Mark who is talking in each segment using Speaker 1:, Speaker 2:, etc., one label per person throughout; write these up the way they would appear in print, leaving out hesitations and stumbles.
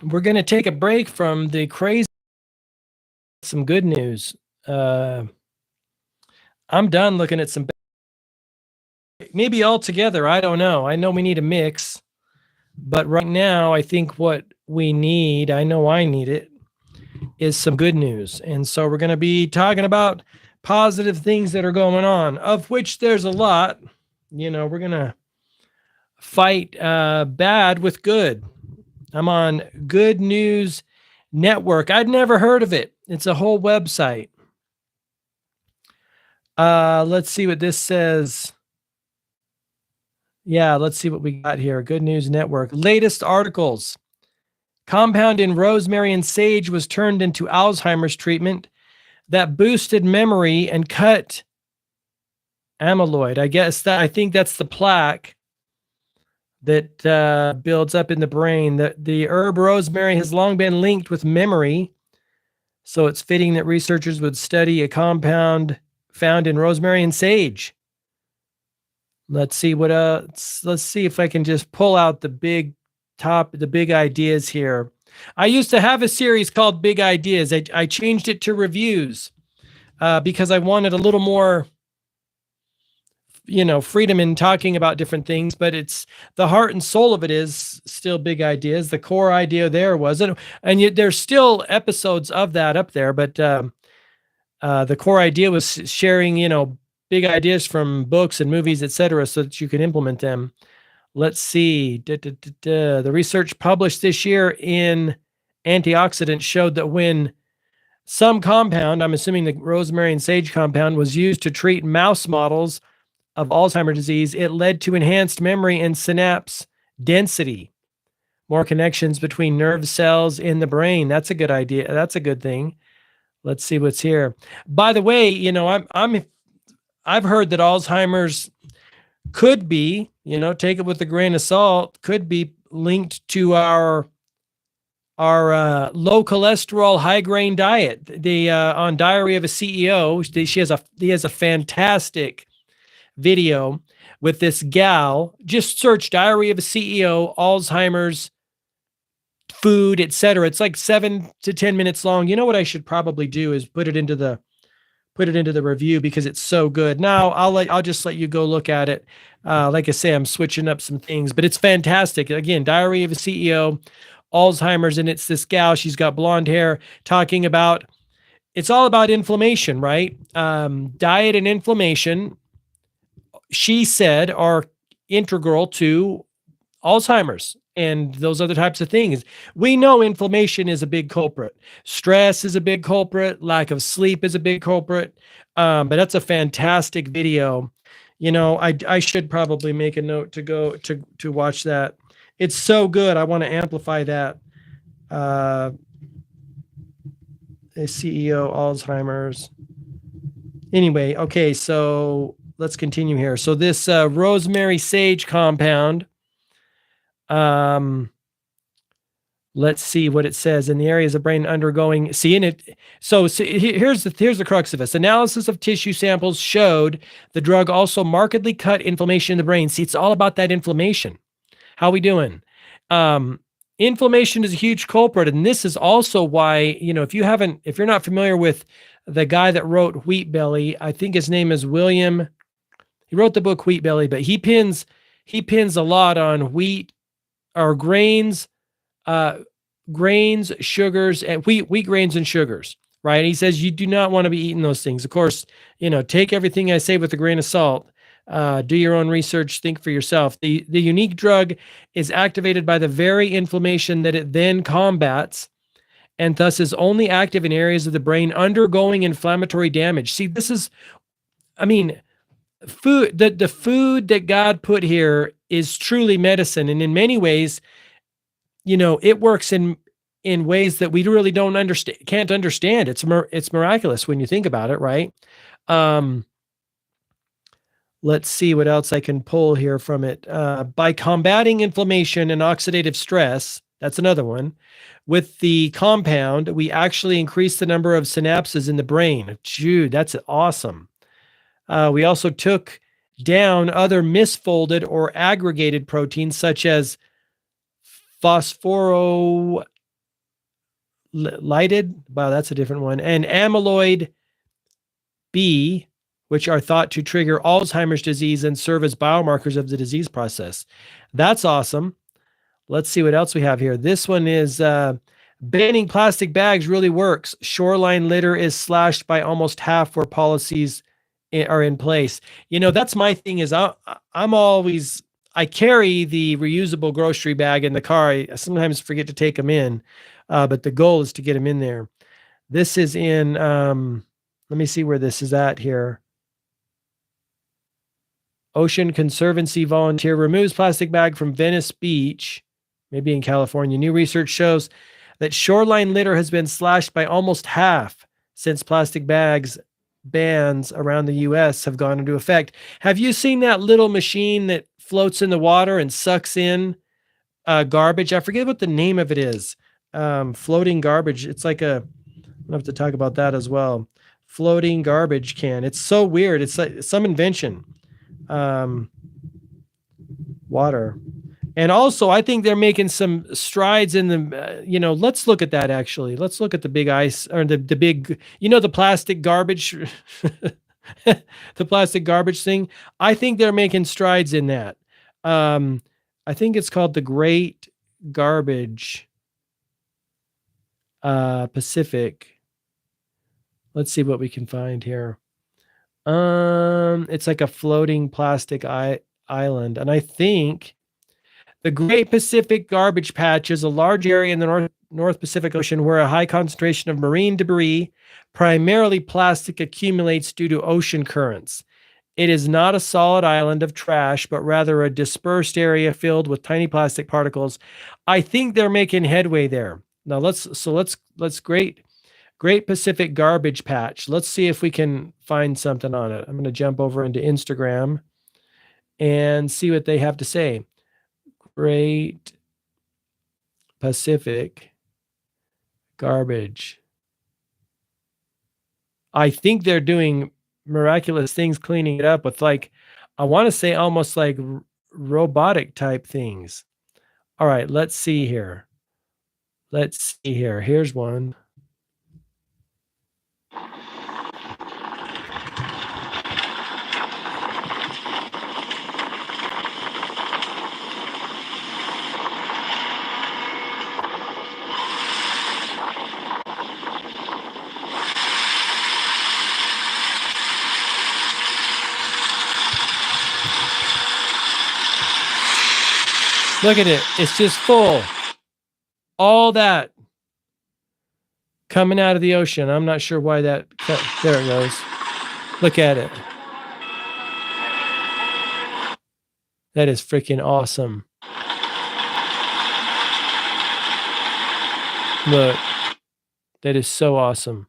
Speaker 1: We're going to take a break from the crazy. Some good news. I'm done looking at some. Maybe all together. I don't know. I know we need a mix, but right now, I think what we need, I know I need it, is some good news. And so we're going to be talking about positive things that are going on, of which there's a lot. We're going to fight bad with good. I'm on Good News Network. I'd never heard of it. It's a whole website. Let's see what this says. Yeah, let's see what we got here. Good News Network. Latest articles. Compound in rosemary and sage was turned into Alzheimer's treatment that boosted memory and cut amyloid. I think that's the plaque that builds up in the brain. The herb rosemary has long been linked with memory, so it's fitting that researchers would study a compound found in rosemary and sage. Let's see let's see if I can just pull out the big ideas here. I used to have a series called Big Ideas. I changed it to reviews because I wanted a little more, freedom in talking about different things, but it's the heart and soul of it is still Big Ideas. The core idea there was, and yet there's still episodes of that up there, but the core idea was sharing, big ideas from books and movies, etc., so that you can implement them. Let's see. The research published this year in Antioxidants showed that when some compound, I'm assuming the rosemary and sage compound, was used to treat mouse models of Alzheimer's disease, it led to enhanced memory and synapse density, more connections between nerve cells in the brain. That's a good idea. That's a good thing. Let's see what's here. By the way, I've heard that Alzheimer's could be, take it with a grain of salt, could be linked to our low cholesterol, high grain diet. On Diary of a CEO, he has a fantastic video with this gal. Just search Diary of a CEO, Alzheimer's, food, etc. It's like 7 to 10 minutes long. You know what I should probably do is put it into the review because it's so good. Now I'll just let you go look at it. Like I say, I'm switching up some things, but it's fantastic. Again, Diary of a CEO, Alzheimer's, and it's this gal. She's got blonde hair talking about. It's all about inflammation, right? Diet and inflammation, she said, are integral to Alzheimer's and those other types of things. We know inflammation is a big culprit. Stress is a big culprit. Lack of sleep is a big culprit. But that's a fantastic video. I should probably make a note to go to watch that. It's so good. I want to amplify that. A CEO, Alzheimer's. Anyway, okay, so let's continue here. So this rosemary sage compound, let's see what it says. In the areas of brain undergoing, here's the crux of this. Analysis of tissue samples showed the drug also markedly cut inflammation in the brain. See, it's all about that inflammation. How we doing? Inflammation is a huge culprit, and this is also why, if you're not familiar with the guy that wrote Wheat Belly, I think his name is William. He wrote the book Wheat Belly, but he pins a lot on wheat or grains, sugars, and wheat grains and sugars, right? And he says you do not want to be eating those things. Of course, take everything I say with a grain of salt. Do your own research, think for yourself. The unique drug is activated by the very inflammation that it then combats, and thus is only active in areas of the brain undergoing inflammatory damage. See, this is, food, the food that God put here is truly medicine. And in many ways, it works in ways that we really can't understand. It's miraculous when you think about it, right? Let's see what else I can pull here from it. By combating inflammation and oxidative stress, that's another one. With the compound, we actually increase the number of synapses in the brain. Dude, that's awesome. We also took down other misfolded or aggregated proteins such as Phosphorolighted, wow, that's a different one, and amyloid B, which are thought to trigger Alzheimer's disease and serve as biomarkers of the disease process. That's awesome. Let's see what else we have here. This one is banning plastic bags really works. Shoreline litter is slashed by almost half where policies are in place. You know, that's my thing is I carry the reusable grocery bag in the car. I sometimes forget to take them in, but the goal is to get them in there. This is in, let me see where this is at here. Ocean Conservancy volunteer removes plastic bag from Venice Beach, maybe in California. New research shows that shoreline litter has been slashed by almost half since plastic bags bans around the U.S. have gone into effect. Have you seen that little machine that floats in the water and sucks in garbage? I forget what the name of it is. Floating garbage. It's like I'll have to talk about that as well. Floating garbage can. It's so weird. It's like some invention. Water. And also, I think they're making some strides in the, let's look at that actually. Let's look at the big ice or the big, the plastic garbage, the plastic garbage thing. I think they're making strides in that. I think it's called the Great Garbage Pacific. Let's see what we can find here. It's like a floating plastic island. And I think the Great Pacific Garbage Patch is a large area in the North Pacific Ocean where a high concentration of marine debris, primarily plastic, accumulates due to ocean currents. It is not a solid island of trash, but rather a dispersed area filled with tiny plastic particles. I think they're making headway there. Now let's Great Pacific Garbage Patch. Let's see if we can find something on it. I'm going to jump over into Instagram and see what they have to say. Great Pacific Garbage. I think they're doing miraculous things cleaning it up with I want to say almost like robotic type things. All right, let's see here. Here's one. Look at it. It's just full. All that coming out of the ocean. I'm not sure why that. There it goes. Look at it. That is freaking awesome. Look. That is so awesome.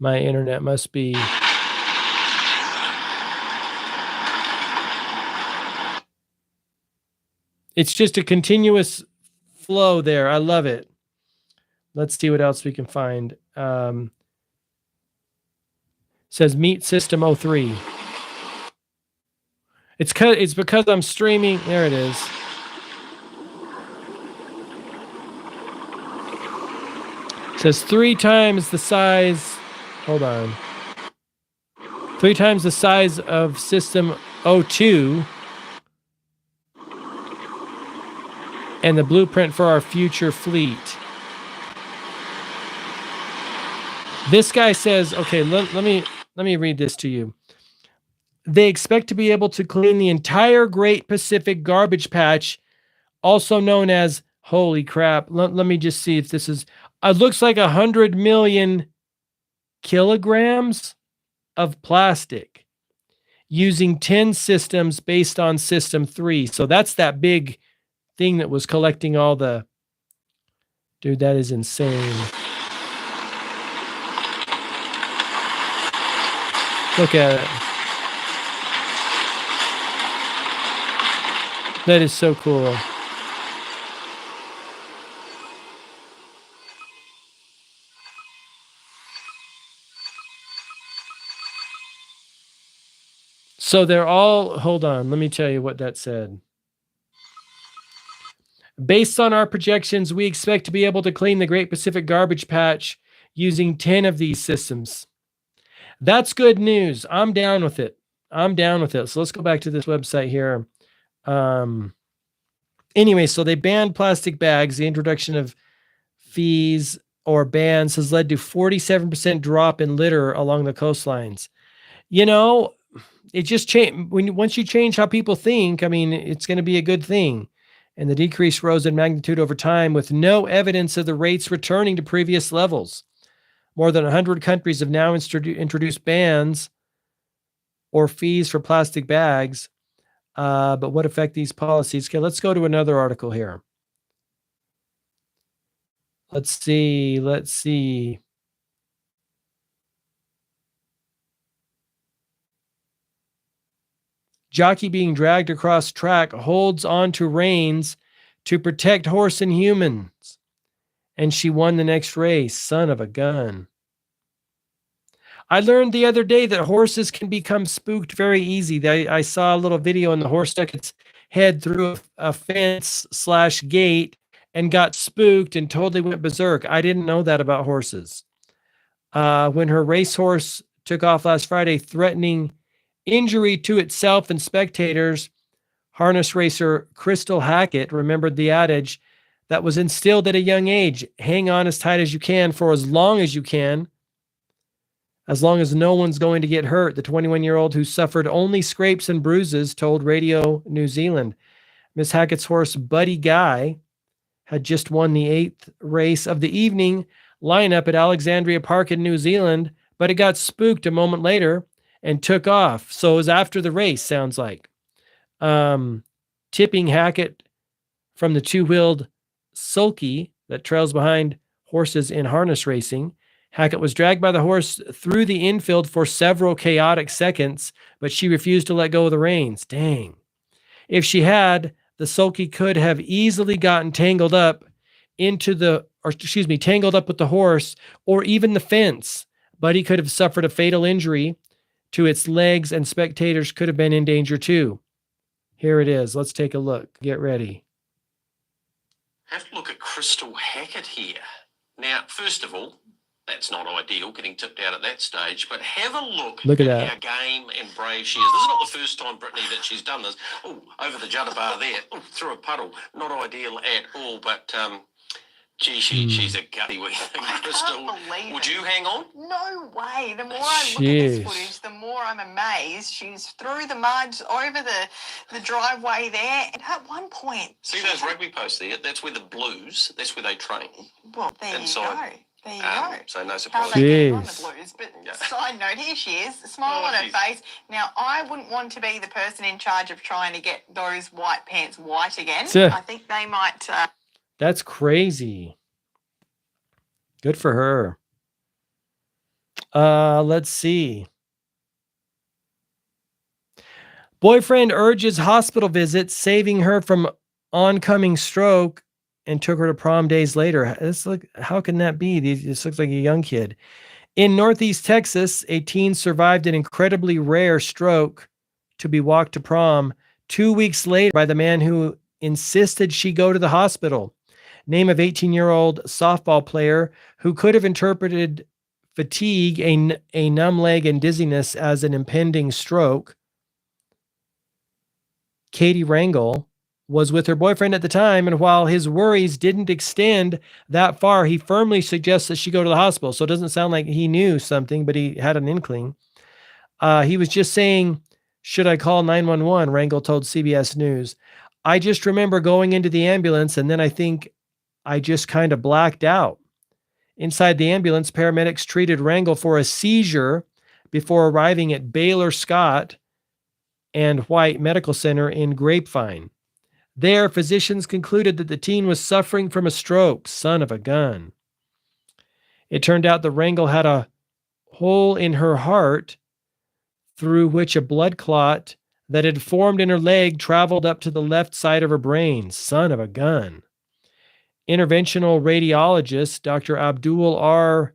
Speaker 1: My internet must be. It's just a continuous flow there. I love it. Let's see what else we can find. Says Meet System 03. It's because I'm streaming. There it is. It says 3 times the size. Hold on. 3 times the size of System 02. And the blueprint for our future fleet. This guy says, okay, let me read this to you. They expect to be able to clean the entire Great Pacific Garbage Patch, also known as, holy crap, let me just see if this is, it looks like 100 million kilograms of plastic using 10 systems based on System 3. So that's that big thing that was collecting all the. Dude, that is insane. Look at it. That is so cool. So they're all, hold on, let me tell you what that said. Based on our projections, we expect to be able to clean the Great Pacific Garbage Patch using 10 of these systems. That's good news. I'm down with it. So let's go back to this website here. Anyway, so they banned plastic bags. The introduction of fees or bans has led to 47% drop in litter along the coastlines. You know, it just changed. Once you change how people think, I mean, it's going to be a good thing. And the decrease rose in magnitude over time with no evidence of the rates returning to previous levels. More than 100 countries have now introduced bans or fees for plastic bags. But what affect these policies? Okay, let's go to another article here. Let's see. Jockey being dragged across track holds on to reins to protect horse and humans. And she won the next race. Son of a gun. I learned the other day that horses can become spooked very easy. I saw a little video and the horse stuck its head through a fence/gate and got spooked and totally went berserk. I didn't know that about horses. When her racehorse took off last Friday, threatening injury to itself and spectators, harness racer Crystal Hackett remembered the adage that was instilled at a young age: hang on as tight as you can for as long as you can, as long as no one's going to get hurt. The 21-year-old who suffered only scrapes and bruises told Radio New Zealand. Miss Hackett's horse, Buddy Guy, had just won the 8th race of the evening lineup at Alexandria Park in New Zealand, but it got spooked a moment later and took off. So it was after the race, sounds like. Tipping Hackett from the two-wheeled sulky that trails behind horses in harness racing. Hackett was dragged by the horse through the infield for several chaotic seconds, but she refused to let go of the reins. Dang. If she had, the sulky could have easily gotten tangled up with the horse or even the fence. Buddy could have suffered a fatal injury to its legs, and spectators could have been in danger too. Here it is. Let's take a look. Get ready.
Speaker 2: Have to look at Crystal Hackett here. Now, first of all, that's not ideal, getting tipped out at that stage, but have a look
Speaker 1: at
Speaker 2: how game and brave she is. This is not the first time, Brittany, that she's done this. Oh, over the judder bar there, through a puddle. Not ideal at all, but she's a gutty wee thing, Crystal. Would you hang on?
Speaker 3: No way. The more I look at this footage, the more I'm amazed. She's through the mud, over the driveway there, and at one point...
Speaker 2: See those rugby posts there? That's where the Blues, that's where they train.
Speaker 3: Well, there you go. There you go.
Speaker 2: So no surprise.
Speaker 3: How they get on the Blues. But side note, here she is, smile on her face. Now, I wouldn't want to be the person in charge of trying to get those white pants white again. I think they might...
Speaker 1: That's crazy. Good for her. Let's see. Boyfriend urges hospital visit, saving her from oncoming stroke, and took her to prom days later. How can that be? This looks like a young kid. In Northeast Texas, a teen survived an incredibly rare stroke to be walked to prom 2 weeks later by the man who insisted she go to the hospital. Name of 18-year-old softball player who could have interpreted fatigue, a numb leg, and dizziness as an impending stroke. Katie Rangel was with her boyfriend at the time, and while his worries didn't extend that far, he firmly suggests that she go to the hospital. So it doesn't sound like he knew something, but he had an inkling. He was just saying, should I call 911? Rangel told CBS News. I just remember going into the ambulance, and then I think I just kind of blacked out. Inside the ambulance, paramedics treated Rangel for a seizure before arriving at Baylor Scott and White Medical Center in Grapevine. There, physicians concluded that the teen was suffering from a stroke. Son of a gun. It turned out that Rangel had a hole in her heart through which a blood clot that had formed in her leg traveled up to the left side of her brain. Son of a gun. Interventional radiologist Dr. Abdul R.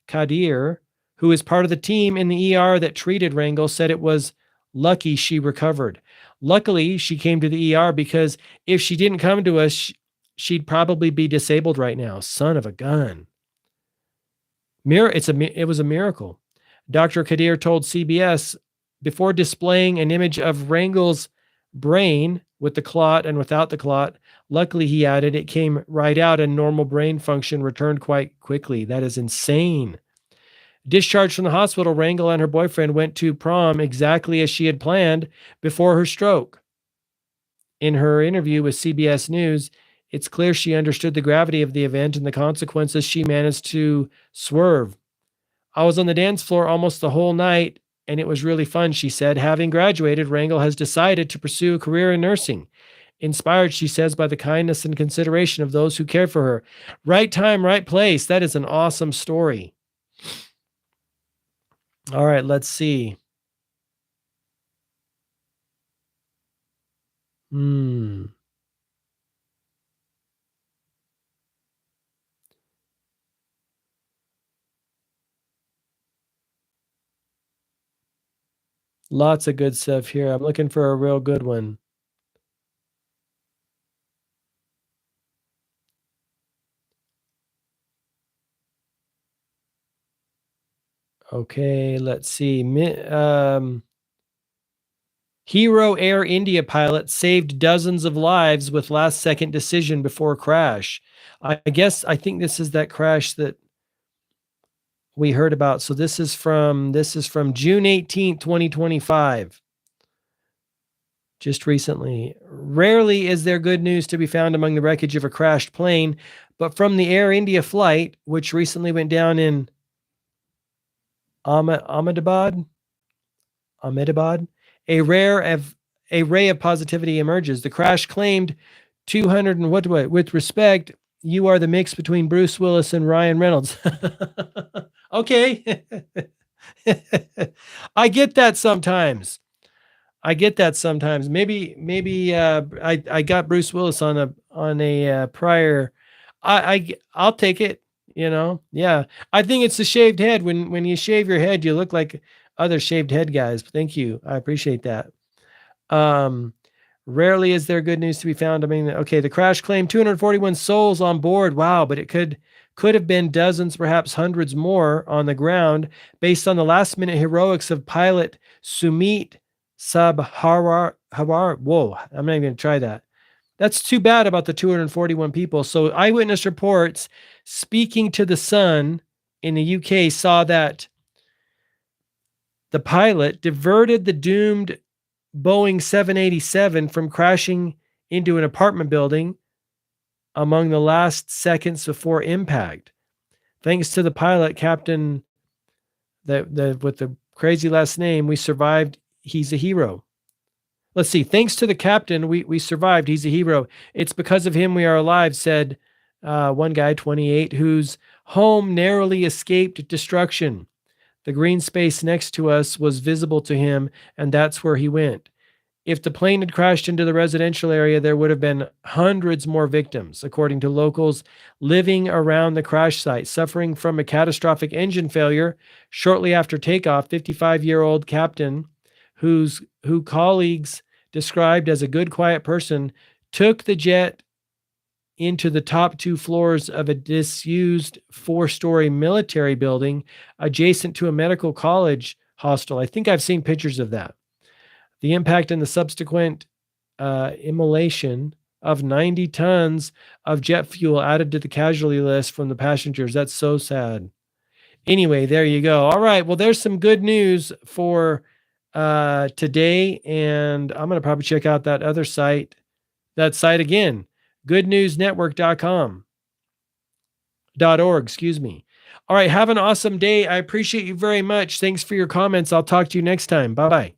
Speaker 1: Kadir, who is part of the team in the ER that treated Rangel, said it was lucky she recovered. Luckily, she came to the ER because if she didn't come to us, she'd probably be disabled right now. Son of a gun. It was a miracle. Dr. Kadir told CBS before displaying an image of Rangel's brain with the clot and without the clot. Luckily, he added, it came right out and normal brain function returned quite quickly. That is insane. Discharged from the hospital, Rangel and her boyfriend went to prom exactly as she had planned before her stroke. In her interview with CBS News, it's clear she understood the gravity of the event and the consequences. She managed to swerve. I was on the dance floor almost the whole night, and it was really fun, she said. Having graduated, Rangel has decided to pursue a career in nursing. Inspired, she says, by the kindness and consideration of those who care for her. Right time, right place. That is an awesome story. All right, let's see. Lots of good stuff here. I'm looking for a real good one. Okay, let's see. Hero Air India pilot saved dozens of lives with last-second decision before crash. I think this is that crash that we heard about. So this is from June 18th, 2025. Just recently. Rarely is there good news to be found among the wreckage of a crashed plane, but from the Air India flight, which recently went down in Ahmedabad, a ray of positivity emerges. The crash claimed 200 and with respect, you are the mix between Bruce Willis and Ryan Reynolds. Okay. I get that sometimes. Maybe I got Bruce Willis on a prior. I'll take it. Yeah. I think it's the shaved head. When you shave your head, you look like other shaved head guys. Thank you. I appreciate that. Rarely is there good news to be found. I mean, okay, the crash claimed 241 souls on board. Wow, but it could have been dozens, perhaps hundreds more on the ground, based on the last-minute heroics of pilot Sumit Sabharwal. Whoa, I'm not even going to try that. That's too bad about the 241 people. So eyewitness reports speaking to The Sun in the UK saw that the pilot diverted the doomed Boeing 787 from crashing into an apartment building among the last seconds before impact. Thanks to the pilot, Captain, with the crazy last name, we survived. He's a hero. Let's see. Thanks to the captain, we survived. He's a hero. It's because of him we are alive, said one guy, 28, whose home narrowly escaped destruction. The green space next to us was visible to him, and that's where he went. If the plane had crashed into the residential area, there would have been hundreds more victims, according to locals living around the crash site. Suffering from a catastrophic engine failure shortly after takeoff, 55-year-old captain, who colleagues described as a good, quiet person, took the jet into the top 2 floors of a disused 4-story military building adjacent to a medical college hostel. I think I've seen pictures of that. The impact and the subsequent immolation of 90 tons of jet fuel added to the casualty list from the passengers. That's so sad. Anyway, there you go. All right. Well, there's some good news for today, and I'm going to probably check out that site again. goodnewsnetwork.com.org, excuse me. All right, have an awesome day. I appreciate you very much. Thanks for your comments. I'll talk to you next time. Bye-bye.